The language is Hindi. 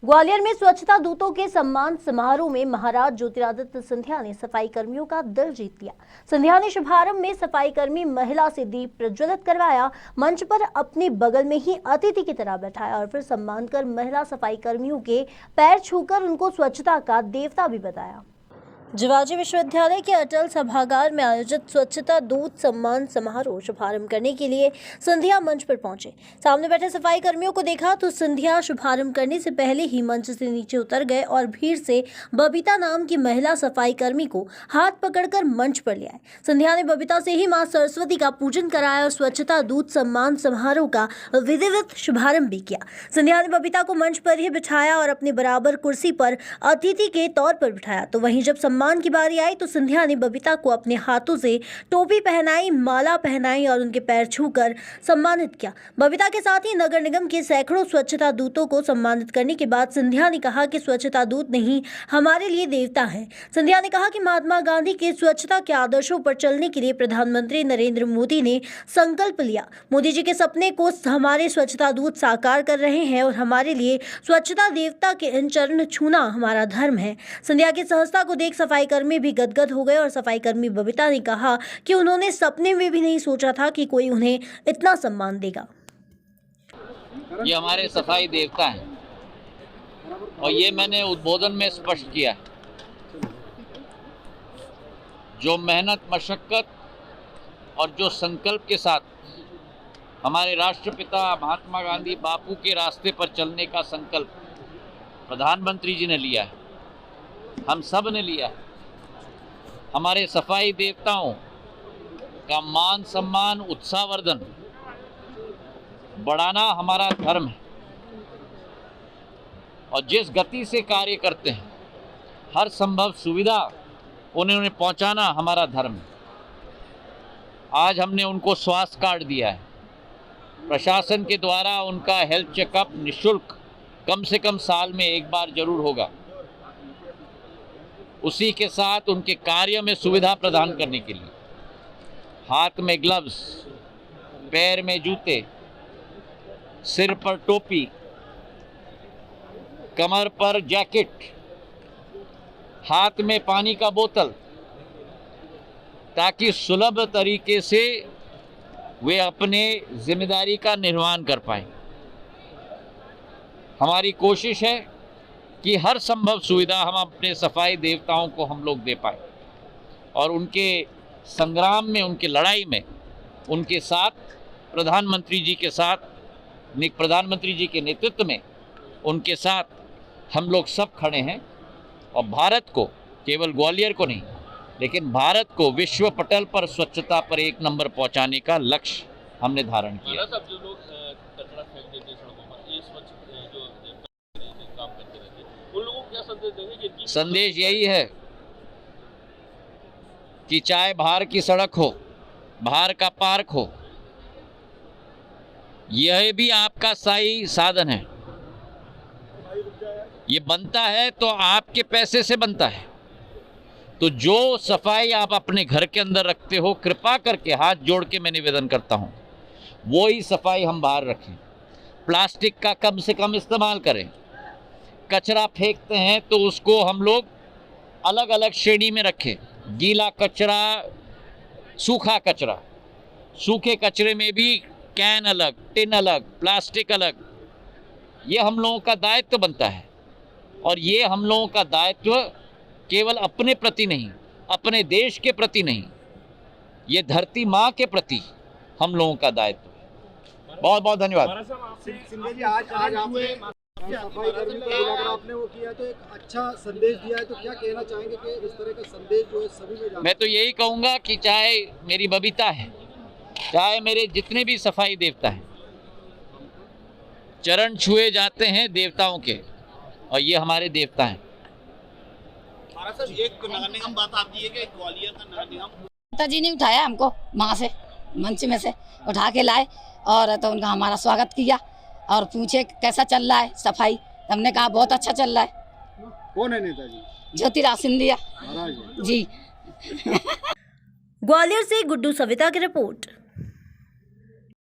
ग्वालियर में स्वच्छता दूतों के सम्मान समारोह में महाराज ज्योतिरादित्य सिंधिया ने सफाई कर्मियों का दिल जीत लिया। सिंधिया ने शुभारंभ में सफाई कर्मी महिला से दीप प्रज्वलित करवाया, मंच पर अपने बगल में ही अतिथि की तरह बैठाया और फिर सम्मान कर महिला सफाई कर्मियों के पैर छूकर उनको स्वच्छता का देवता भी बताया। जिवाजी विश्वविद्यालय के अटल सभागार में आयोजित स्वच्छता दूत सम्मान समारोह शुभारंभ करने के लिए सिंधिया मंच पर पहुंचे। सामने बैठे सफाई कर्मियों को देखा तो सिंधिया शुभारंभ करने से पहले ही मंच से नीचे उतर गए और भीड़ से बबीता नाम की महिला सफाई कर्मी को हाथ पकड़कर मंच पर ले आए। सिंधिया ने बबीता से ही मां सरस्वती का पूजन कराया और स्वच्छता दूत सम्मान समारोह का विधिवत शुभारंभ भी किया। सिंधिया ने बबीता को मंच पर ही बिठाया और अपने बराबर कुर्सी पर अतिथि के तौर पर बिठाया। तो वहीं जब सम्मान की बारी आई तो सिंधिया ने बबीता को अपने हाथों से टोपी पहनाई, माला पहनाई और उनके पैर छूकर सम्मानित किया। बबीता के साथ ही नगर निगम के सैकड़ों स्वच्छता दूतों को सम्मानित करने के बाद सिंधिया ने कहा कि स्वच्छता दूत नहीं, हमारे लिए देवता हैं। सिंधिया ने कहा कि महात्मा गांधी के स्वच्छता के आदर्शों पर चलने के लिए प्रधानमंत्री नरेंद्र मोदी ने संकल्प लिया। मोदी जी के सपने को हमारे स्वच्छता दूत साकार कर रहे हैं और हमारे लिए स्वच्छता देवता के इन चरण छूना हमारा धर्म है। सिंधिया की सहजता को देख सफाई कर्मी भी गदगद हो गए और सफाई कर्मी बबीता ने कहा कि उन्होंने सपने में भी नहीं सोचा था कि कोई उन्हें इतना सम्मान देगा। ये हमारे सफाई देवता हैं और ये मैंने उद्बोधन में स्पष्ट किया। जो मेहनत, मशक्कत और जो संकल्प के साथ हमारे राष्ट्रपिता महात्मा गांधी बापू के रास्ते पर चलने का संकल्प प्रधानमंत्री जी ने लिया है, हम सब ने लिया है। हमारे सफाई देवताओं का मान सम्मान, उत्साहवर्धन बढ़ाना हमारा धर्म है और जिस गति से कार्य करते हैं, हर संभव सुविधा उन्हें पहुंचाना हमारा धर्म है। आज हमने उनको स्वास्थ्य कार्ड दिया है, प्रशासन के द्वारा उनका हेल्थ चेकअप निःशुल्क कम से कम साल में एक बार जरूर होगा। उसी के साथ उनके कार्य में सुविधा प्रदान करने के लिए हाथ में ग्लव्स, पैर में जूते, सिर पर टोपी, कमर पर जैकेट, हाथ में पानी का बोतल, ताकि सुलभ तरीके से वे अपने जिम्मेदारी का निर्वहन कर पाएं। हमारी कोशिश है कि हर संभव सुविधा हम अपने सफाई देवताओं को हम लोग दे पाए और उनके संग्राम में, उनकी लड़ाई में उनके साथ प्रधानमंत्री जी के साथ, प्रधानमंत्री जी के नेतृत्व में उनके साथ हम लोग सब खड़े हैं और भारत को, केवल ग्वालियर को नहीं लेकिन भारत को विश्व पटल पर स्वच्छता पर एक नंबर पहुंचाने का लक्ष्य हमने धारण किया। जो लोग कचरा फेंक देते हैं सड़कों पर, ये स्वच्छ जो काम करते रहते हैं, उन लोगों को क्या संदेश देंगे? कि संदेश यही है कि चाहे बाहर की सड़क हो, बाहर का पार्क हो, यह भी आपका सही साधन है। ये बनता है तो आपके पैसे से बनता है। तो जो सफाई आप अपने घर के अंदर रखते हो, कृपा करके हाथ जोड़ के मैं निवेदन करता हूँ, वो ही सफाई हम बाहर रखें। प्लास्टिक का कम से कम इस्तेमाल करें। कचरा फेंकते हैं तो उसको हम लोग अलग अलग श्रेणी में रखें। गीला कचरा, सूखा कचरा। सूखे कचरे में भी कैन अलग, टिन अलग, प्लास्टिक अलग। ये हम लोगों का दायित्व बनता है और ये हम लोगों का दायित्व केवल अपने प्रति नहीं, अपने देश के प्रति नहीं, ये धरती माँ के प्रति हम लोगों का दायित्व है। बहुत बहुत धन्यवाद। सिंधिया जी, आज आपने सफाई कर्मी को बुलाकर आपने वो किया तो एक अच्छा संदेश दिया है, तो क्या कहना चाहेंगे कि इस तरह का संदेश जो है सभी में जाना? मैं तो यही कहूँगा कि चाहे मेरी बबीता है, चाहे मेरे जितने भी सफाई देवता हैं, चरण छुए जाते हैं देवताओं के और ये हमारे देवता हैं। एक नगर निगम बात आती है कि ग्वालियर का नगर निगम पिताजी ने उठाया हमको वहाँ से, मंच में से उठा के लाए और तो उनका हमारा स्वागत किया और पूछे कैसा चल रहा है सफाई। हमने कहा बहुत अच्छा चल रहा है। कौन है नेताजी? ज्योतिरादित्य सिंधिया जी। ग्वालियर से गुड्डू सविता की रिपोर्ट।